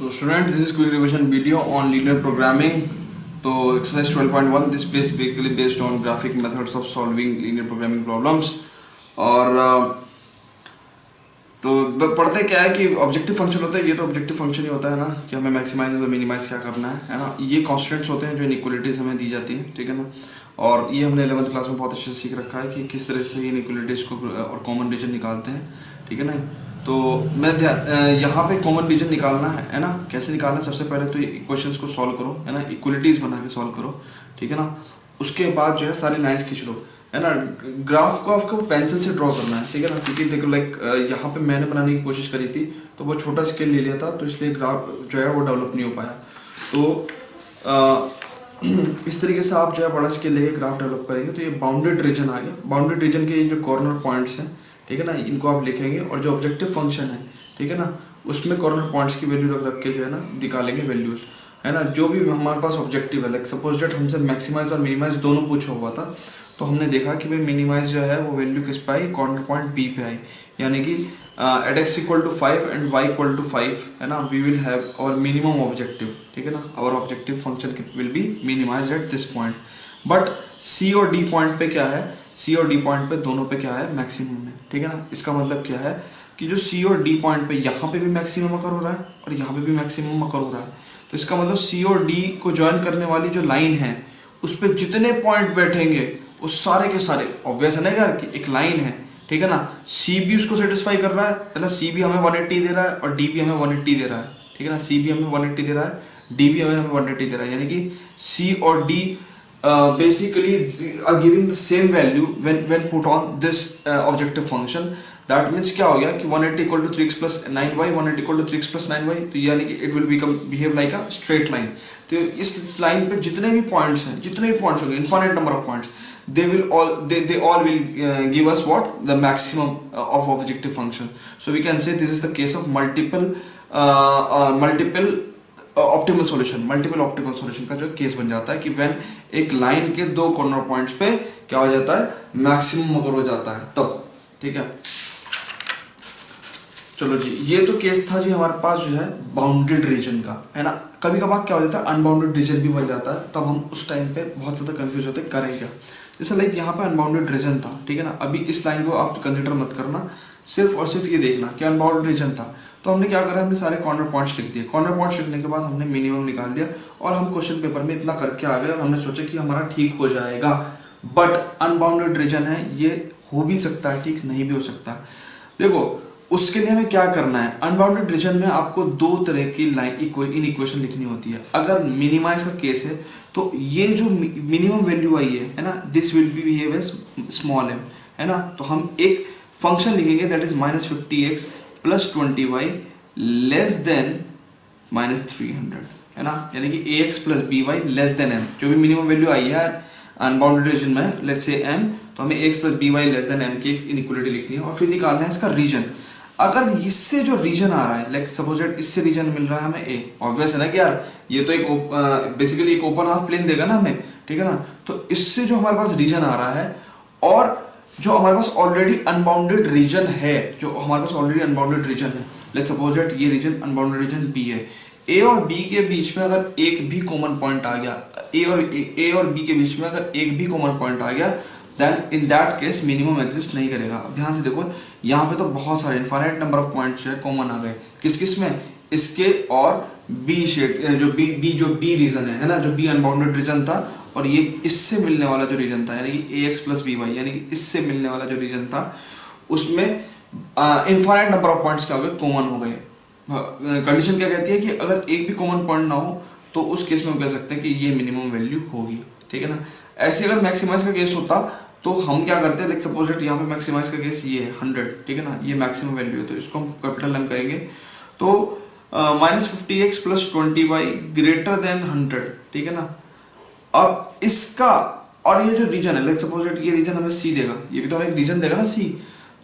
So student, this is quick revision video on linear programming. तो exercise 12.1 this is basically based on graphic methods of solving linear programming problems. और तो पढ़ते क्या है कि objective function होता है, ये तो ऑब्जेक्टिव फंक्शन ही होता है ना कि हमें मैक्सिमाइज और मिनिमाइज क्या करना है ना। ये कॉन्स्टेंट्स होते हैं जो इनइक्वालिटीज हमें दी जाती है, ठीक है ना। और ये हमने 11th क्लास में बहुत अच्छे से सीख रखा है कि किस तरह से इनइक्वालिटीज को और कॉमन रीजन निकालते हैं, ठीक है ना। तो मैं यहाँ पे कॉमन रीजन निकालना है ना, कैसे निकालना है। सबसे पहले तो इक्वेशंस को सॉल्व करो, है ना, इक्वलिटीज बना के सॉल्व करो, ठीक है ना। उसके बाद जो है सारी लाइंस खींच लो, है ना। ग्राफ को आपको पेंसिल से ड्रॉ करना है, ठीक है ना, क्योंकि देखो लाइक यहाँ पे मैंने बनाने की कोशिश करी थी तो वो छोटा स्केल ले लिया था, तो इसलिए ग्राफ जो है वो डेवलप नहीं हो पाया। तो इस तरीके से आप जो है बड़ा स्केल लेके ग्राफ डेवलप करेंगे। तो ये बाउंडेड रीजन आ गया। बाउंडेड रीजन के ये जो कॉर्नर पॉइंट्स हैं, ठीक है ना, इनको आप लिखेंगे और जो ऑब्जेक्टिव फंक्शन है, ठीक है ना, उसमें कॉर्नर पॉइंट्स की वैल्यू रख के जो है ना निकालेंगे वैल्यूज, है ना। जो भी हमारे पास ऑब्जेक्टिव है, लाइक सपोज डेट हमसे मैक्सिमाइज और मिनिमाइज दोनों पूछा हुआ था, तो हमने देखा कि भाई मिनिमाइज जो है वो वैल्यू किस पे आई, कॉर्नर पॉइंट बी पे आई, यानी कि at x equal to 5 and y equal to 5, है ना, we will have our minimum objective, ठीक है ना। Our objective function will be minimize at this point. But C और डी पॉइंट पे क्या है, सी और डी पॉइंट पे दोनों पे क्या है, मैक्सिमम है, ठीक है ना। इसका मतलब क्या है कि जो सी और डी पॉइंट पे यहाँ पे भी मैक्सिमम अकर हो रहा है और यहाँ पे भी मैक्सिमम अकर हो रहा है। तो इसका मतलब सी और डी को ज्वाइन करने वाली जो लाइन है उस पर जितने पॉइंट बैठेंगे वो सारे के सारे, ऑब्वियस है ना यार कि एक लाइन है, ठीक है ना, सी भी उसको सेटिस्फाई कर रहा है ना। सी भी हमें 180 दे रहा है और डी भी हमें 180 दे रहा है, ठीक है ना। सी भी हमें 180 दे रहा है, डी भी हमें 180 दे रहा है, यानी कि सी और D basically are giving the same value when put on this objective function. That means क्या हो गया कि 180 equal to 3x plus 9y, 180 equal to 3x plus 9y, तो यानी कि it will behave like a straight line. तो इस line पे जितने भी पॉइंट्स हैं, जितने भी पॉइंट्स होंगे, infinite number of points, they all will give us what, the maximum of objective function. So we can say this is the case of multiple optimal solution, multiple optimal solution का जो case बन जाता है कि when एक line के दो corner points पे क्या हो जाता है, मैक्सिमम अगर हो जाता है तब, ठीक है। चलो जी, ये तो केस था जी हमारे पास जो है बाउंडेड रीजन का, है ना। कभी कभार क्या हो जाता है अनबाउंडेड रीजन भी बन जाता है, तब हम उस टाइम पे बहुत ज़्यादा कंफ्यूज होते हैं करें क्या। जैसे लाइक यहाँ पे अनबाउंडेड रीजन था, ठीक है ना। अभी इस लाइन को आप कंसिडर मत करना, सिर्फ और सिर्फ ये देखना कि अनबाउंडेड रीजन था। तो हमने क्या करा, हमने सारे कॉर्नर पॉइंट्स लिख दिए। कॉर्नर पॉइंट्स लिखने के बाद हमने मिनिमम निकाल दिया और हम क्वेश्चन पेपर में इतना करके आ गए और हमने सोचा कि हमारा ठीक हो जाएगा। बट अनबाउंडेड रीजन है, ये हो भी सकता है ठीक, नहीं भी हो सकता। देखो उसके लिए हमें क्या करना है, अनबाउंडेड रीजन में आपको दो तरह की लाइन इन इक्वेशन लिखनी होती है। अगर मिनिमाइज का केस है तो ये जो मिनिमम वैल्यू आई है ना, this will be behave as small m, है ना। तो हम एक फंक्शन लिखेंगे that is -50x plus 20y less than -300, है ना, यानी कि ax plus by less than m। जो भी मिनिमम वैल्यू आई है अनबाउंडेड रीजन में, लेट्स से m, तो हमें ax plus by less than m की एक इनइक्वालिटी लिखनी है और फिर निकालना है इसका रीजन। अगर इससे जो रीजन आ रहा है, लाइक सपोज दैट इससे रीजन मिल रहा है हमें a, ऑब्वियस है ना कि यार ये तो एक बेसिकली एक ओपन हाफ प्लेन देगा ना हमें, ठीक है ना। तो इससे जो हमारे पास रीजन आ रहा है और जो हमारे पास ऑलरेडी अनबाउंडेड रीजन है, जो हमारे पास ऑलरेडी अनबाउंडेड रीजन है, लेट्स सपोज दैट ये रीजन अनबाउंडेड रीजन बी है। ए और बी के बीच में अगर एक भी कॉमन पॉइंट आ गया, ए और बी के बीच में अगर एक भी कॉमन पॉइंट आ गया, then in that case minimum exist नहीं करेगा। अब ध्यान से देखो, यहाँ पे तो बहुत सारे इनफाइनाइट नंबर ऑफ पॉइंट्स जो है कॉमन आ गए, किस किस में, इसके और बी शेड जो बी रीजन है ना, जो बी अनबाउंडेड रीजन था और ये इससे मिलने वाला जो रीजन था, यानी कि ax प्लस by, यानी कि इससे मिलने वाला जो रीजन था, उसमें इनफाइनाइट नंबर ऑफ पॉइंट्स क्या हो गए, कॉमन हो गए। कंडीशन क्या कहती है कि अगर एक भी कॉमन पॉइंट ना हो तो उस केस में हम कह सकते हैं कि ये मिनिमम वैल्यू होगी, ठीक है ना। ऐसे अगर मैक्सिमाइज का केस होता तो हम क्या करते हैं, लाइक सपोज दैट यहाँ पे मैक्सिमाइज का केस ये है 100, ठीक है ना, ये मैक्सिमम वैल्यू है, तो इसको हम कैपिटल M करेंगे। तो -50x plus 20y greater than 100, ठीक है ना। अब इसका और ये जो रीजन है, लेट्स सपोज दैट ये रीजन हमें सी देगा, ये भी तो हमें एक रीजन देगा ना सी।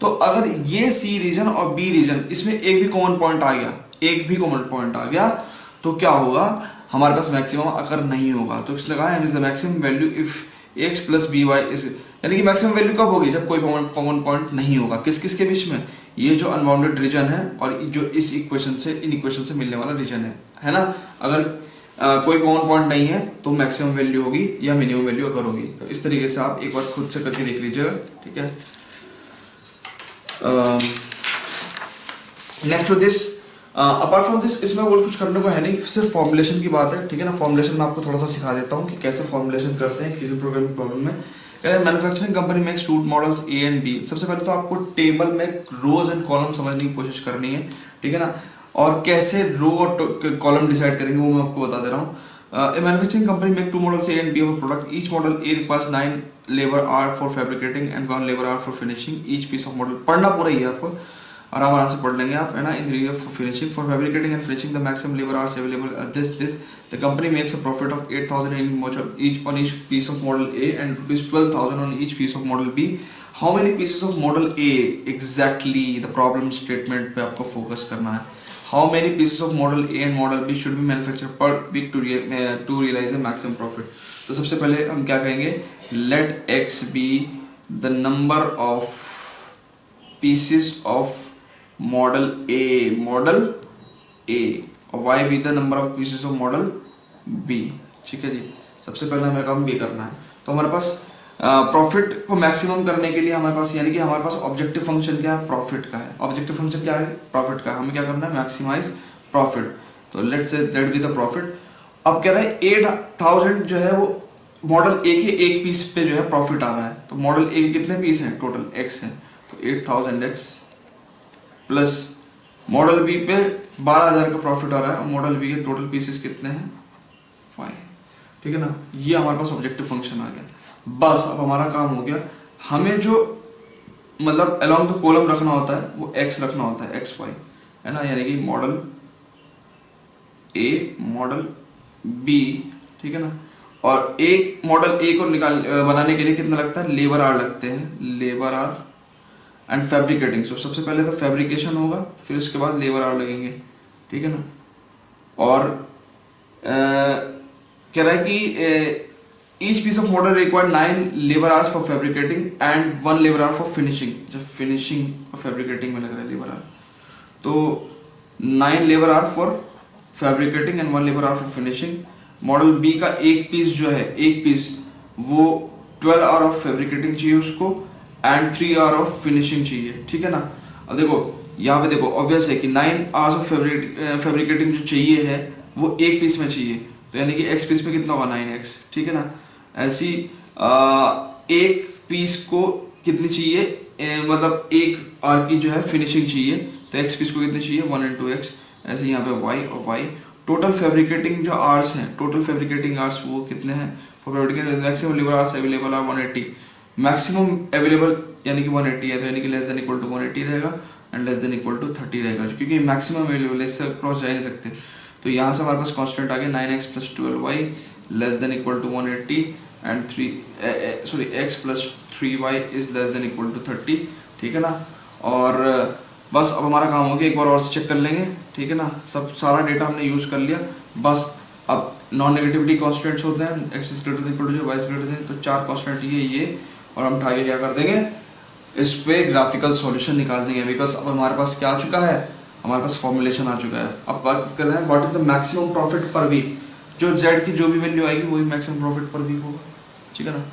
तो अगर ये सी रीजन और बी रीजन, इसमें एक भी कॉमन पॉइंट आ गया, एक भी कॉमन पॉइंट आ गया, तो क्या होगा, हमारे पास मैक्सिमम अगर नहीं होगा। तो इसने कहा the maximum value if x plus by is यानी कि मैक्सिमम वैल्यू कब होगी, जब कोई कॉमन पॉइंट नहीं होगा। किस किस के बीच में, ये जो अनबाउंडेड रीजन है और जो इस इक्वेशन से इन इक्वेशन से मिलने वाला रीजन है ना। अगर कोई कॉमन पॉइंट नहीं है तो मैक्सिमम वैल्यू होगी या मिनिमम वैल्यू अगर होगी। तो इस तरीके से आप एक बार खुद से करके देख लीजिएगा, ठीक है। Next to this, apart from this इसमें और कुछ करने को है नहीं, सिर्फ फॉर्मुलेशन की बात है, ठीक है ना। फॉर्मुलेशन मैं आपको थोड़ा सा सिखा देता हूँ कि कैसे फॉर्मुलेशन करते हैं किसी प्रोग्रामिंग प्रॉब्लम में। Manufacturing company makes two models A and B. सबसे पहले तो आपको टेबल में रोज एंड कॉलम समझने की कोशिश करनी है, ठीक है ना। और कैसे रो और कॉलम डिसाइड करेंगे वो मैं आपको बता दे रहा हूँ। A manufacturing company make two models A and B of a product. Each model A requires 9 labor hour for fabricating and 1 labor hour for finishing each piece of model. पढ़ना पूरा ही है आपको, आराम से पढ़ लेंगे आप, है ना। In the for finishing, for fabricating and finishing the maximum labor hours available this the company makes a profit of 8,000 in each on each piece of model A and rupees 12,000 on each piece of model B. How many pieces of model A exactly, the problem statement पे आपको focus करना है। How many pieces of model A and model B should be manufactured per week to realize a maximum profit? तो सबसे पहले हम क्या कहेंगे, let X be the number of pieces of model A और Y be the number of pieces of model B, ठीक है जी। सबसे पहले हमें काम B करना है। तो हमारे पास प्रॉफिट को मैक्सिमम करने के लिए हमारे पास, यानी कि हमारे पास ऑब्जेक्टिव फंक्शन क्या है, प्रॉफिट का है। ऑब्जेक्टिव फंक्शन क्या है, प्रॉफिट का। हमें क्या करना है, मैक्सिमाइज प्रॉफिट। तो let's say that be the profit. अब कह रहा है 8,000 जो है वो मॉडल ए के एक पीस पे जो है प्रॉफिट आ रहा है। तो मॉडल ए के कितने पीस हैं, टोटल x है, तो 8,000x प्लस मॉडल बी पे 12,000 का प्रॉफिट आ रहा है और मॉडल बी के टोटल पीसेस कितने हैं, 5, ठीक है ना। ये हमारे पास ऑब्जेक्टिव फंक्शन आ गया। बस अब हमारा काम हो गया। हमें जो मतलब अलोंग द कॉलम रखना होता है वो x रखना होता है, x y, है ना। यानी कि मॉडल A मॉडल B, ठीक है ना। और एक मॉडल A को बनाने के लिए कितना लगता है, लेबर आर लगते हैं, लेबर आर एंड फैब्रिकेटिंग। सबसे पहले तो फैब्रिकेशन होगा, फिर उसके बाद लेबर आर लगेंगे, ठीक है ना। और कह रहा है कि each piece of model required 9 labor hours for fabricating and 1 labor hour for finishing। जब finishing और fabricating में लग रहा है labor hour, तो 9 labor hour for fabricating and 1 labor hour for finishing। Model B का एक पीस जो है, एक पीस वो 12 आवर ऑफ फैब्रिकेटिंग चाहिए उसको एंड 3 आवर ऑफ फिनिशिंग चाहिए, ठीक है ना। अब देखो यहाँ पे देखो ऑब्वियस है कि 9 आवर्स ऑफ फैब्रिकेटिंग जो चाहिए है वो एक पीस में चाहिए, तो यानी कि x पीस में कितना होगा, 9x, ठीक है ना। ऐसी एक पीस को कितनी चाहिए, मतलब एक आर की जो है फिनिशिंग चाहिए, तो x पीस को कितनी चाहिए, 1 and 2x। ऐसे यहाँ पे y और y। टोटल फैब्रिकेटिंग जो आवर्स हैं, टोटल फैब्रिकेटिंग आवर्स वो कितने हैं, for fabricating maximum labour hours available are 180। Maximum available यानी कि 180 है, तो यानी कि लेस देन इक्वल टू 180 रहेगा and less than equal to 30 रहेगा, क्योंकि मैक्सिमम अवेलेबल है, इससे क्रॉस जा नहीं सकते। तो यहाँ से हमारे पास कांस्टेंट आ गया 9x plus 12y less than equal to 180 and x plus 3y is less than equal to 30, ठीक है ना। और बस अब हमारा काम हो गया, एक बार और चेक कर लेंगे, ठीक है ना। सब सारा डेटा हमने यूज़ कर लिया। बस अब नॉन नेगेटिविटी कॉन्स्टेंट्स होते हैं, x is greater than equal to y is greater than, तो 4 कॉन्स्टेंट ये और हम उठा के क्या कर देंगे, इस पे ग्राफिकल सॉल्यूशन निकाल देंगे। बिकॉज अब हमारे पास क्या आ चुका है, हमारे पास फॉर्मुलेशन आ चुका है। अब बात कर रहे हैं what is the maximum profit per week, जो z की जो भी वैल्यू आएगी वही मैक्सिमम प्रॉफिट पर वीक होगा, ठीक है ना।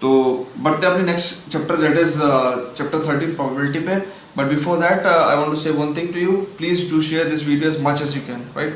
तो बढ़ते हैं अपने next chapter, that is chapter 13 probability पे। But before that I want to say one thing to you, please do share this video as much as you can, right.